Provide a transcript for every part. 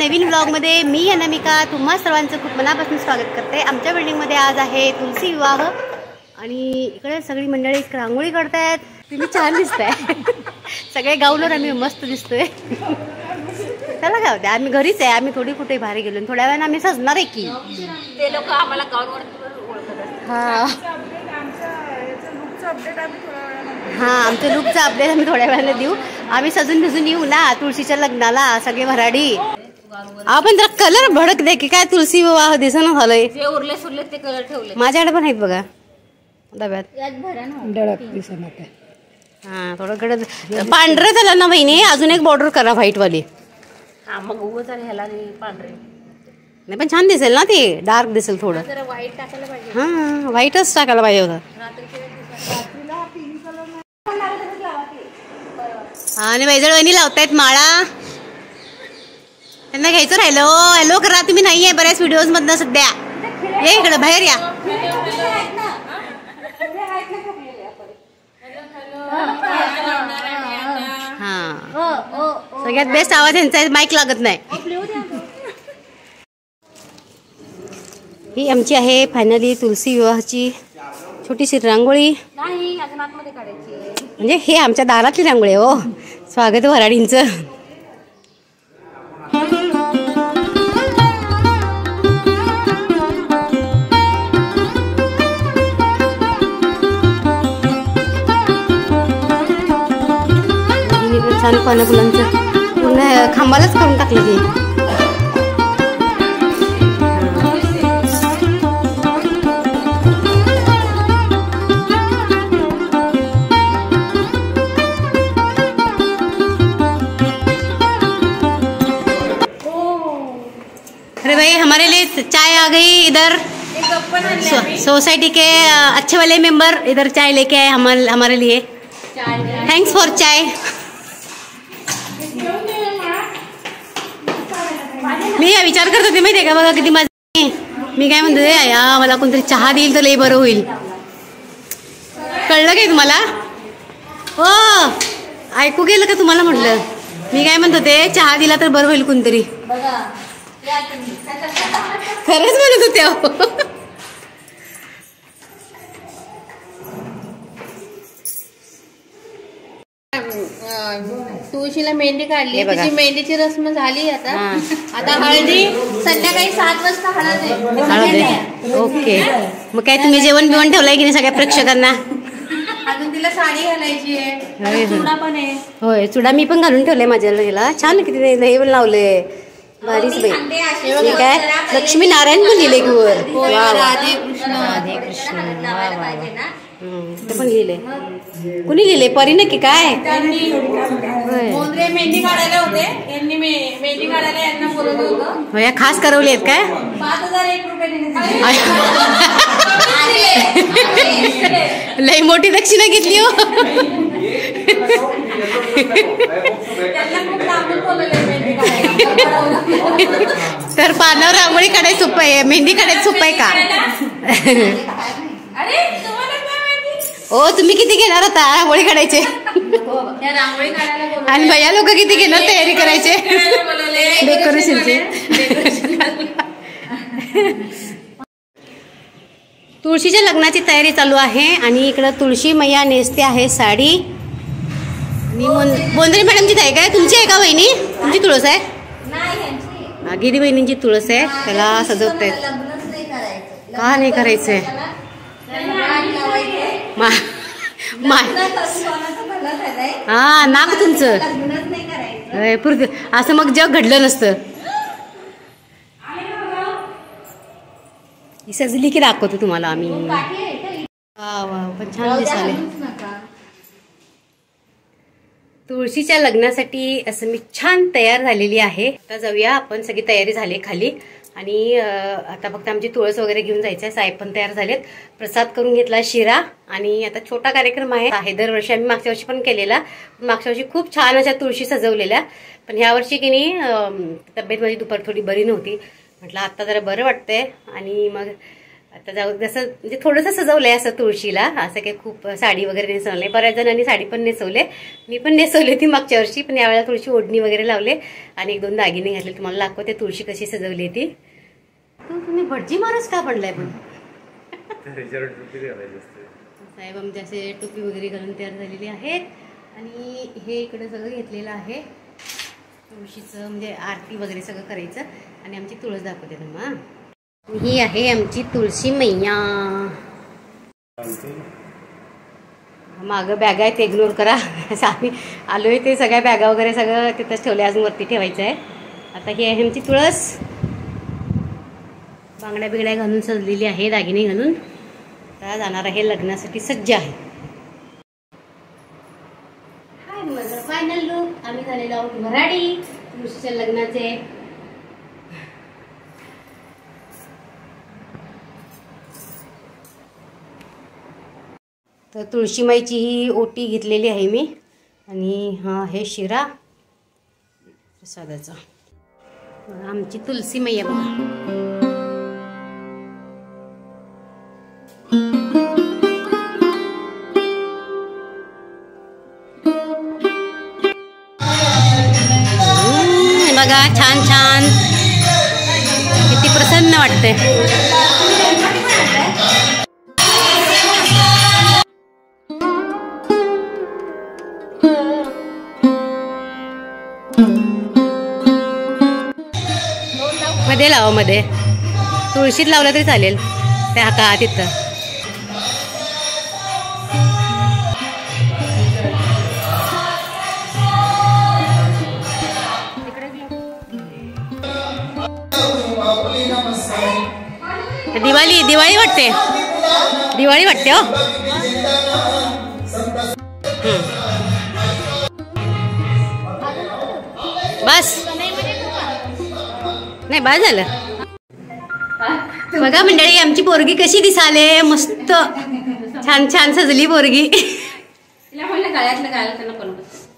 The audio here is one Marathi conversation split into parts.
नवीन व्लॉगमध्ये मी अनामिका तुम्हा सर्वांचं खूप मनापासून स्वागत करते। आमच्या बिल्डिंगमध्ये आज आहे तुलसी विवाह आणि इकडे सगळी मंडळी रांगोळी काढतायत। तुम्ही छान दिसताय सगळे गाऊनवर आम्ही मस्त दिसतोय। चला काय होते आम्ही घरीच आहे, आम्ही थोडी कुठे बाहेर गेलो, थोड्या वेळाने आम्ही सजणार आहे की ते लोक आम्हाला गाऊनवर ओळखत असतात। आमचं लुकचं अपडेट आम्ही थोड्या वेळाने देऊ। आम्ही सजून भिजून येऊ ना तुळशीच्या लग्नाला सगळे भराडी। आपण जरा कलर भडक दे की काय तुळशी विवाह दिसणं झालंय। जे उरले सुरले ते कलर ठेवले माझ्याकडे पण आहेत बघा डब्यात। हा थोडं कडक पांढरं झालं ना बहिणी, अजून एक बॉर्डर करा व्हाईट वाली। हा मग उगाच ह्याला पांढरे नाही पण छान दिसेल ना, ते डार्क दिसेल थोडं। जरा व्हाईट टाकायला पाहिजे। हा व्हाईटच टाकायला पाहिजे होतं। आणि वैजळ वहिनी लावतायत माळा, त्यांना घ्यायचं राहिलं। हॅलो करा तुम्ही नाहीये बऱ्याच व्हिडिओज मधनं सध्या, ये इकडे बाहेर या। हा सगळ्यात बेस्ट आवाज यांचा आहे, माईक लागत नाही। ही आमची आहे फायनली तुलसी विवाहाची छोटीशी रांगोळी। नाही अजून आतमध्ये काढायची, म्हणजे हे आमच्या दारातली रांगोळी हो। स्वागत वराडींचं। छान पानं फुलांचं पूर्ण खांबालाच करून टाकलं ते। अरे भाई हमारे लिए चाय आ गई इधर। सोसाइटी के अच्छे वाले मेंबर इधर चाय लेके आए हमारे लिए। थैंक्स फॉर चाय। मी विचार करत होते माहिती आहे का, बघा किती मजा। मी काय म्हणते या मला कोणतरी चहा देईल तर लई बरं होईल। कळलं काय तुम्हाला? हो ऐकू गेलं का तुम्हाला? म्हटलं मी काय म्हणत होते, चहा दिला तर बरं होईल कोणतरी। खरंच म्हणत होते। तुळशीला मेहंदी काढली, त्याची मेहंदीची रस्म झाली। आता हळदी संध्याकाळी 7 वाजता हळद आहे। ओके मग काय तुम्ही जेवण बिवण ठेवलंय की नाही सगळ्या प्रेक्षकांना? अजून तिला साडी घालायची आहे, चुडा पण आहे। होय चुडा मी पण घालून ठेवलाय माझ्याला। छान किती दही पण लावले भारीच बाई। काय लक्ष्मी नारायण पण लिहिले की वर। राधे कृष्ण राधे कृष्ण ते पण लिहिले। कुणी लिहिले? परीने की काय? मोंद्रे मेहंदी काढायला होते, यांनी मेहंदी काढायला यांना बोलवलं होतं। या खास करवले आहेत काय? 5001 रुपये लई मोठी दक्षिणा घेतली हो। तर पानावर रांगोळी काढायचं सोपं आहे, मेहंदी काढायचं सोपं आहे का? ओ तुम्ही किती घेणार होता रांगोळी काढायचे? आणि भैया लोक किती घेणार तयारी करायचे डेकोरेशनची? तुळशीच्या लग्नाची तयारी चालू आहे आणि इकडं तुळशी मैया नेसते आहे साडी। बोंद्रे मॅडमची आहे काय? तुमची आहे का वहिनी? तुमची तुळस आहे? गिरी बहिणींची तुळस आहे, त्याला सजवत आहेत। का नाही करायचंय? हा नाक तुमचं असं मग जग घडलं नसतं। ही सजली की दाखवतो तुम्हाला आम्ही। पण छान दिसाले। तुळशीच्या लग्नासाठी असं मी छान तयार झालेली आहे। आता जाऊया आपण, सगळी तयारी झाली खाली आणि आता फक्त आमची तुळस वगैरे घेऊन जायचं आहे। साहेब पण तयार झालेत, प्रसाद करून घेतला शिरा आणि आता छोटा कार्यक्रम आहे। दरवर्षी आम्ही मागच्या वर्षी पण केलेला, मागच्या वर्षी खूप छान अशा तुळशी सजवलेल्या, पण ह्या वर्षी की नाही तब्येत माझी दुपार थोडी बरी नव्हती। म्हटलं आता जरा बरं वाटतंय आणि मग आता जाऊ जसं म्हणजे थोडंसं सजवलंय असं तुळशीला, असं काही खूप साडी वगैरे नेसवलं नाही. बऱ्याच जणांनी साडी पण नेसवले, मी पण नेसवली होती मागच्या वर्षी, पण यावेळेला थोडीशी ओढणी वगैरे लावले आणि 1-2 दागिने घातले. तुम्हाला दाखवते तुळशी कशी सजवली ती. तुम्ही भटजी महाराज का बनलाय पण साहेब आमचे असे टोपी वगैरे घालून तयार झालेली आहेत. आणि हे इकडे सगळं घेतलेलं आहे तुळशीचं, म्हणजे आरती वगैरे सगळं करायचं. आणि आमची तुळस दाखवते तुम्हाला. ही आहे आमची तुळशी मैया. मागं बॅगा आहेत, इग्नोर करा. आम्ही आलोय ते सगळ्या बॅगा वगैरे सगळं तिथंच ठेवले, अजून वरती ठेवायचं आहे. आता ही आहे आमची तुळस, बांगड्या बिगड्या घालून सजलेली आहे, दागिने घालून. आता जाणार आहे लग्नासाठी, सज्ज आहे. हाय माझं फायनल लुक. आम्ही झालेलो आहोत मराठी तुळशीच्या लग्नाचे. तर तुळशीमाईची ही ओटी घेतलेली आहे मी. आणि हा आहे शिरा प्रसादाचा. आमची तुलसी मैया बघा. बघा छान छान, किती प्रसन्न वाटते. मध्ये लावा, मध्ये तुळशीत लावलं तरी चालेल. त्या का तिथं दिवाळी दिवाळी वाटते, दिवाळी वाटते हो. बस नाही, बस झालं. बघा मंडळी आमची पोरगी कशी दिसाले, मस्त छान छान सजली पोरगी.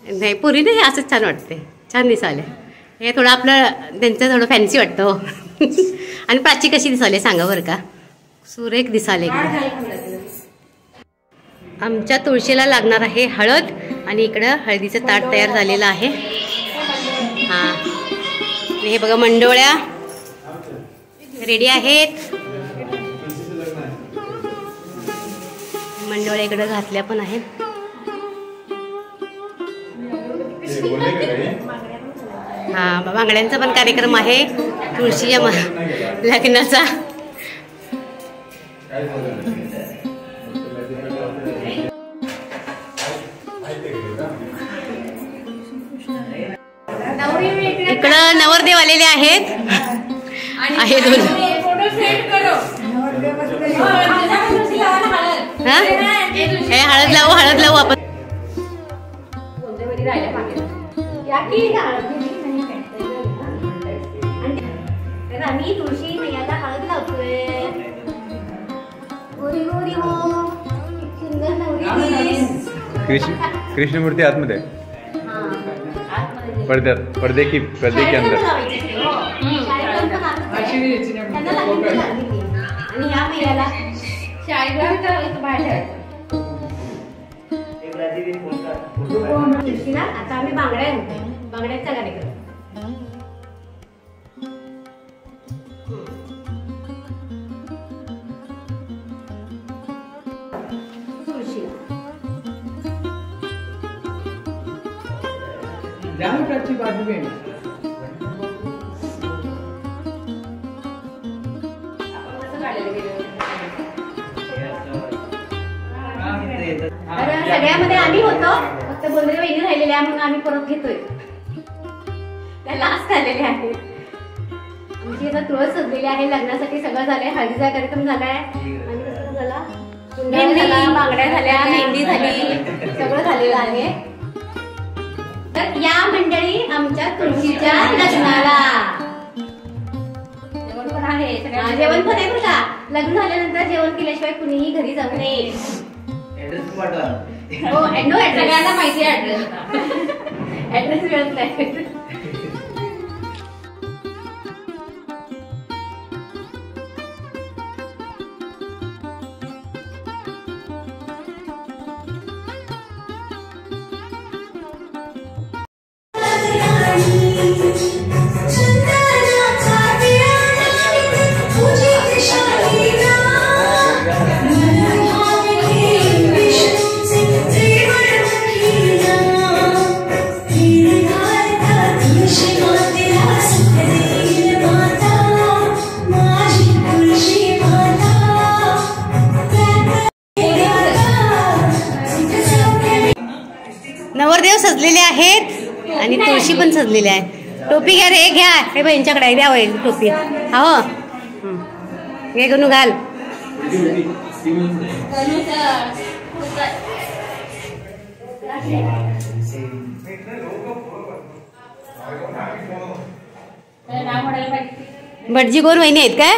नाही पोरी नाही, असंच छान वाटते, छान दिसाले. हे थोडं आपलं त्यांचं थोडं फॅन्सी वाटतं. आणि प्राची कशी दिसाले सांगा बरं का, सुरेख दिसाले. आमच्या तुळशीला लागणार आहे हळद. आणि इकडं हळदीचं ताट तयार झालेलं आहे. हां हे बघा मंडोळ्या रेडी आहेत. मंडोळ्या इकडं घातल्या पण आहेत. हा बांगड्यांचा पण कार्यक्रम आहे तुळशीच्या लग्नाचा. इकडं नवरदेव आलेले आहेत. आहे दोन. हे हळद लावू, हळद लावू आपण. आम्ही तुळशी मैयाला हळद लावतोय. गोरी गोरी हो, सुंदर नवरी. कृष्णमूर्ती आतमध्ये, पर्दे की अंदर. आणि ह्या मैयाला आता आम्ही बांगड्या घालतोय, बांगड्याचा कार्यक्रम. सगळ्यामध्ये आम्ही होतो, फक्त बोललेल्या वहिनी राहिलेल्या म्हणून आम्ही परत घेतोय. त्या लास्ट आलेले आहेत. आमची आता तुळस सजलेली आहे लग्नासाठी. सगळं झालंय, हळदीचा कार्यक्रम झालाय. आणि कसं झाला, बांगड्या झाल्या, मेहंदी झाली, सगळं झालेलं आहे. तर या मंडळी आमच्या तुळशीच्या लग्नाला जेवण पण आहे. जेवण पण आहे बघा. लग्न झाल्यानंतर जेवण केल्याशिवाय कुणीही घरी जाऊ नये. हो सगळ्यांना माहिती आहे ऍड्रेस मिळत नाही. सजलेले आहेत आणि तुळशी पण सजलेली आहे. टोपी घ्या रे, घ्या. हे बहिणीच्याकडे द्या वय टोपी. हो घे गणू घाल. भटजी कोण वहिनी आहेत काय?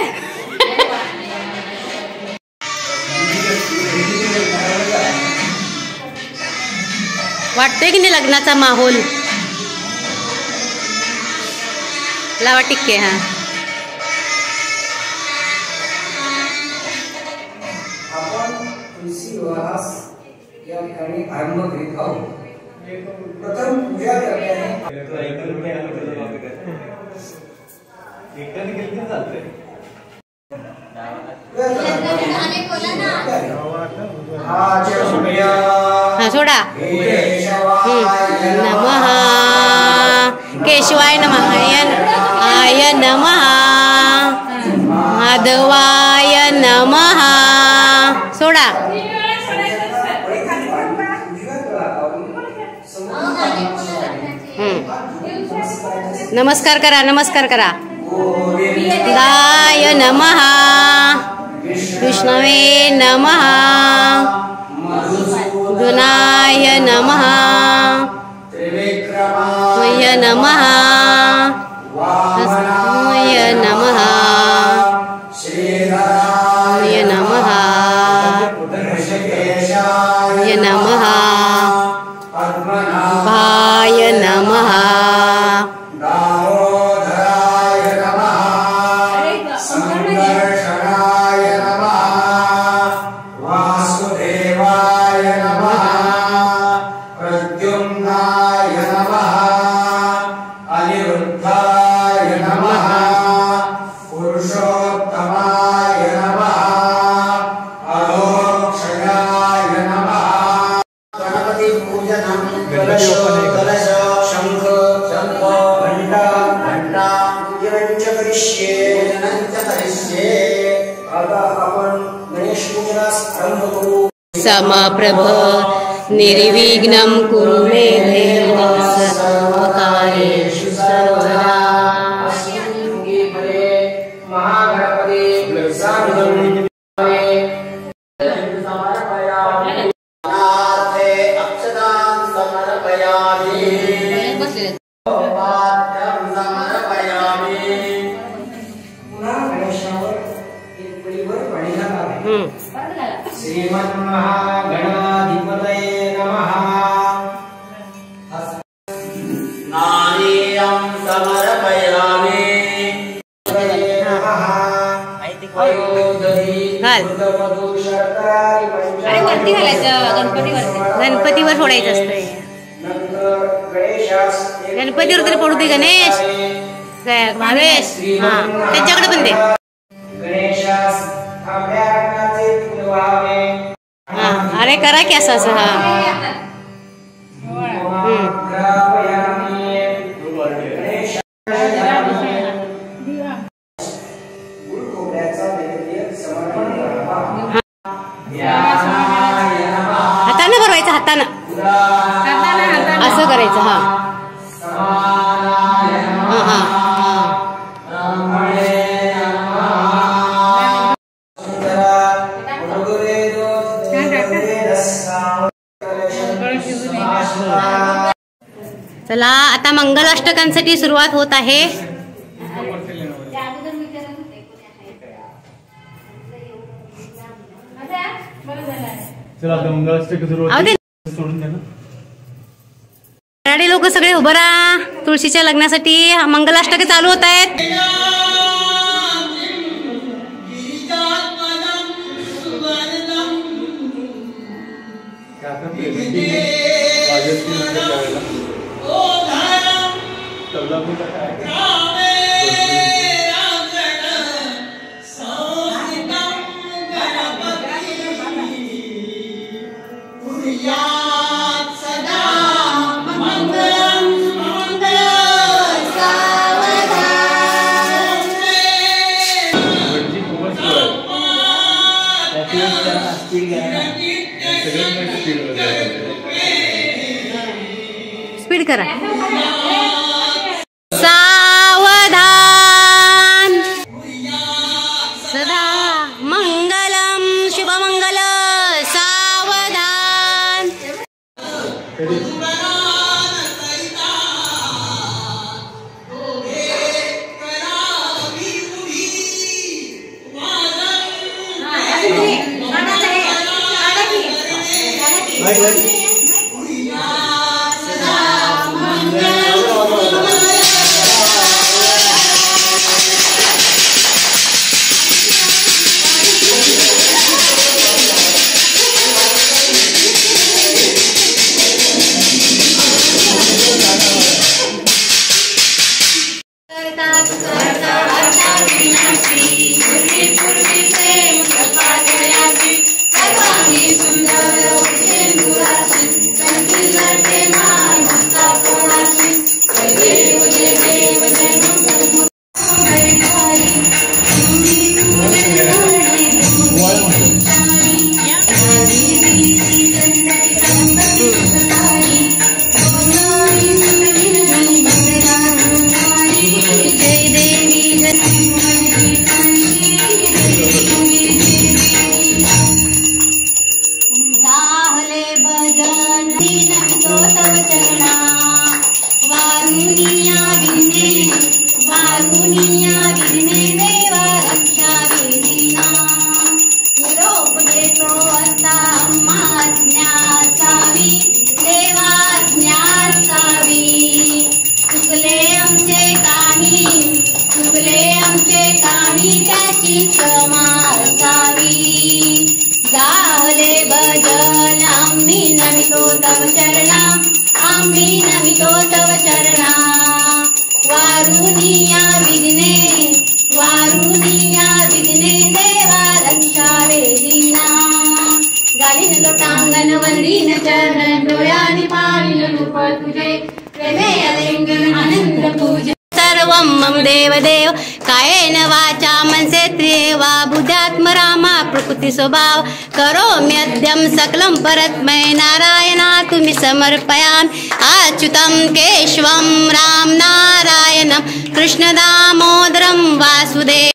वाटतोय की नाही लग्नाचा माहोल. लावा टिक्के. हा आपण तुलसी विवाहास या ठिकाणी आरंभ करीत आहोत. प्रथम पूजा करण्याने हा सोडा. नमः केशवाय नमः आय नमः माधवाय नमः. सोडा. नमस्कार करा, नमस्कार करा. गाय नमः विष्णवे नमः गुणाय नमः मय नमः मय नमः मय नमः मय नमः भाय नमः समप्रभ निर्विघ्नं कुरु मे देव सर्वकार्येषु सर्वदा. श्रीमन्महागणाधिपतये नमः. नारीयं समर्पयामि. गणपतीवर फोडायचं असतंय. गणपतीवर तरी पडू दे गणेश. भावेश हा त्यांच्याकडे पण दे. हा अरे करा की असं असं. हा हाताने भरवायचं. हातानं असं करायचं. हा हा हा चला आता मंगलाष्टकांसाठी सुरुवात होत आहे. मराठी लोक सगळे उभं राहा. तुळशीच्या लग्नासाठी मंगलाष्टक चालू होत आहेत. करा. सावधान सदा मंगलम शुभमंगल. सावधान. सर्वं मम देवदेव कायेन वाचा मनसेन्द्रियैर्वा बुद्ध्यात्मरामा प्रकृति स्वभाव करोम्यद्यं सकलं परस्मै नारायणाय समर्पयामि. अच्युतं केशवं राम नारायणं कृष्णदामोदरं वासुदेव.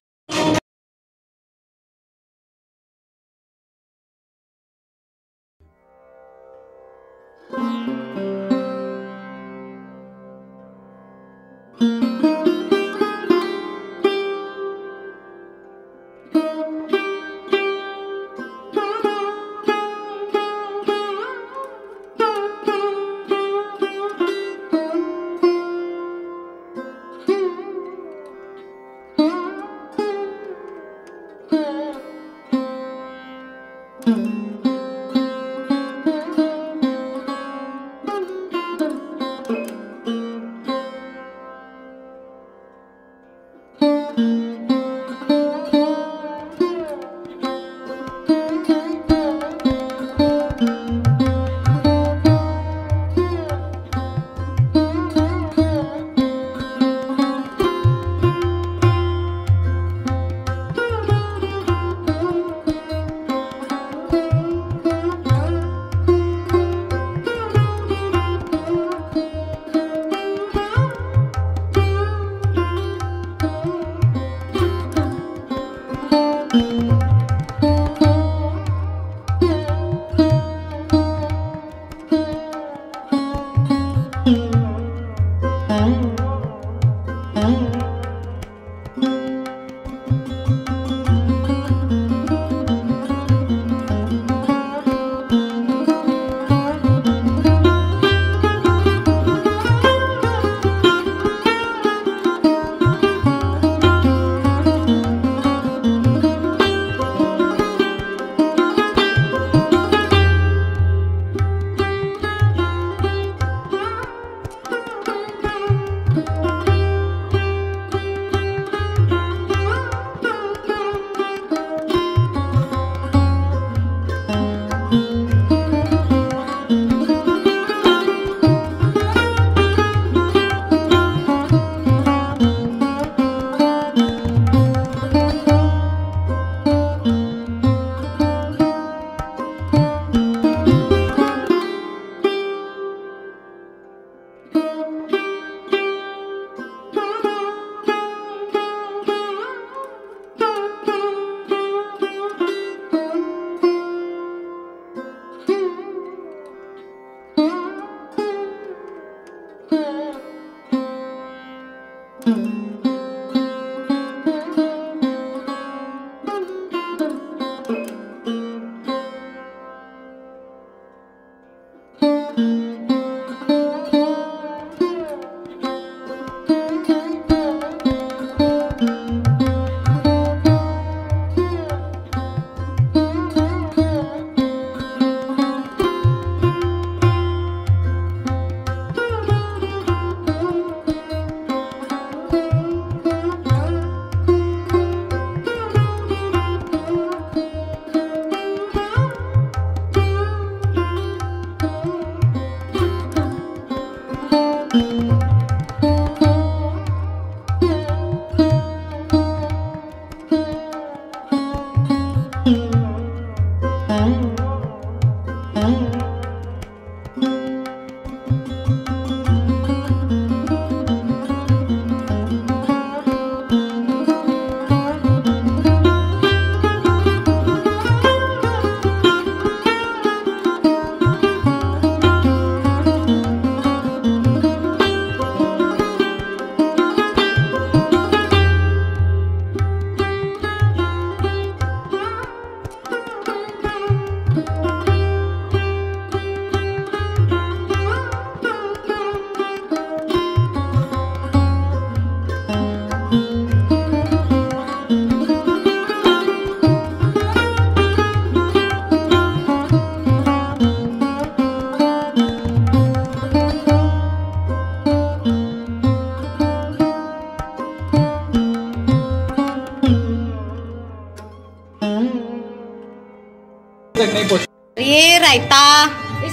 ये रायता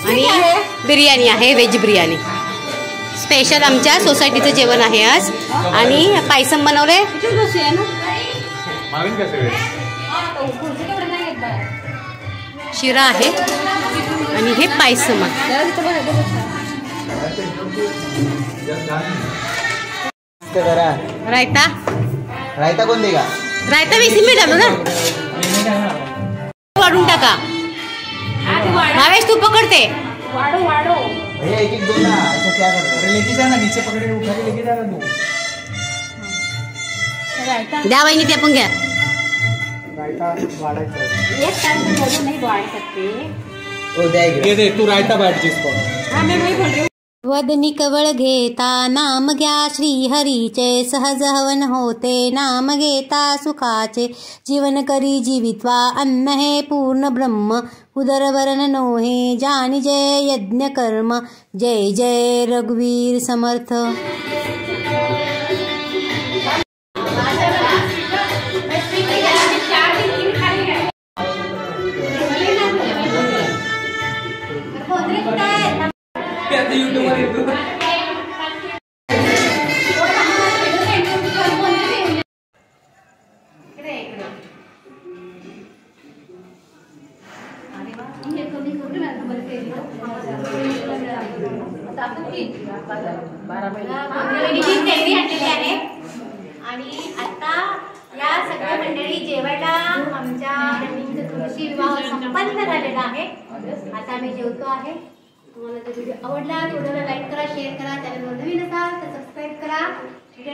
आणि बिर्याणी आहे, व्हेज बिर्याणी स्पेशल आमच्या सोसायटीचं जेवण आहे आज. आणि पायसम बनवलंय, शिरा आहे आणि हे पायसम आहे. रायता रायता कोण देगा? रायता बेसिन मी डालो ना, वाढून टाका. भावेश तू पकडते, एक एक दो ना, ऐसा क्या कर रहे हो? लेके जाना, नीचे पकड़ के उठा के लेके जाना दो. द्या वहिनी ते पण घ्या. रायता वाढायचं. एक टाइम में दोनों नहीं बांट सकते. ओ देगा. ये दे तू रायता बांट जिसको. हाँ मैं वही बोल रही हूँ. वदनी कवळ घेता नाम घ्या श्री हरीचे, सहज हवन होते नाम घेता सुखाचे. जीवन करी जीवित्वा अन्न हे पूर्ण ब्रह्म, उदरवरण नोहे जानी जय यज्ञ कर्म. जय जय रघुवीर समर्थ. आणि आता या सगळ्या मंडळी जेवायला आमच्या तुळशी विवाह संपन्न झालेला आहे. आता आम्ही जेवतो आहे. तुम्हाला जर व्हिडिओ आवडला तर व्हिडिओला लाईक करा, शेअर करा. चॅनलवर नवीन असाल तर सबस्क्राईब करा.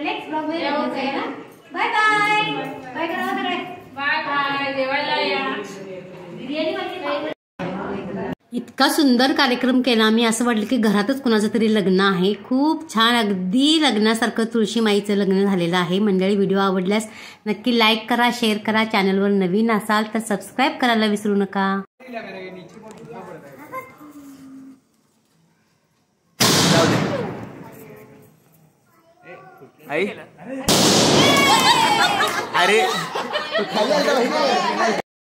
नेक्स्ट ब्लॉग मध्ये बाय बाय. बाय करा सगळे. Bye bye. जेवायला या. बिर्याणी इतका सुंदर कार्यक्रम केला आम्ही, असं वाटलं की घरातच कुणाचं तरी लग्न आहे. खूप छान, अगदी लग्नासारखं तुळशीमाईचं लग्न झालेलं आहे. मंडळी व्हिडिओ आवडल्यास नक्की लाईक करा, शेअर करा. चॅनलवर नवीन असाल तर सबस्क्राईब करायला विसरू नका. अरे